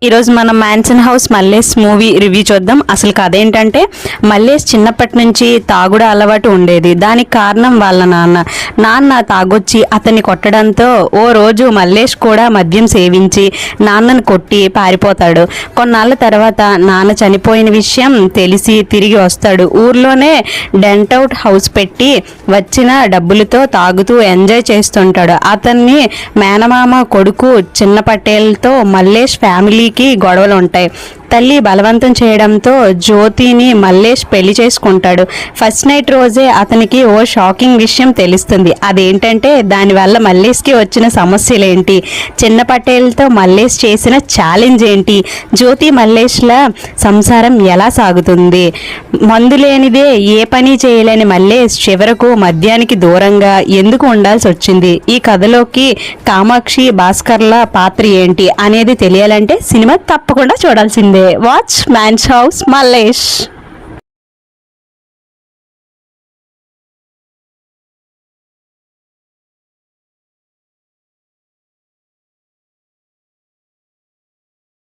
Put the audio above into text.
ఈరోజు మనం mansion house Mallesh movie review చూద్దాం. అసలు కథ ఏంటంటే మల్లేష్ చిన్నప్పటి నుంచి తాగుడు అలవాటు ఉండేది. దానికి కారణం వాళ్ళ నాన్న తాగొచ్చి అతన్ని కొట్టడంతో ఓ రోజు మల్లేష్ కూడా మద్యం సేవించి నాన్నను కొట్టి పారిపోతాడు. కొన్నాళ్ళ తర్వాత నాన్న చనిపోయిన విషయం తెలిసి తిరిగి వస్తాడు. ఊర్లోనే డెంట్అవుట్ హౌస్ పెట్టి వచ్చిన డబ్బులతో తాగుతూ ఎంజాయ్ చేస్తుంటాడు. అతన్ని మేనమామ కొడుకు చిన్న పటేల్తో మల్లేష్ ఫ్యామిలీ గొడవలు ఉంటాయి. తల్లి బలవంతం చేయడంతో జ్యోతిని మల్లేష్ పెళ్లి చేసుకుంటాడు. ఫస్ట్ నైట్ రోజే అతనికి ఓ షాకింగ్ విషయం తెలుస్తుంది. అదేంటంటే దానివల్ల మల్లేష్కి వచ్చిన సమస్యలేంటి, చిన్న పటేల్తో మల్లేష్ చేసిన ఛాలెంజ్ ఏంటి, జ్యోతి మల్లేష్ల సంసారం ఎలా సాగుతుంది, మందు లేనిదే ఏ పని చేయలేని మల్లేష్ చివరకు మద్యానికి దూరంగా ఎందుకు ఉండాల్సి వచ్చింది, ఈ కథలోకి కామాక్షి భాస్కర్ల పాత్ర ఏంటి అనేది తెలియాలంటే సినిమా తప్పకుండా చూడాల్సిందే. Watchman's house Mallesh.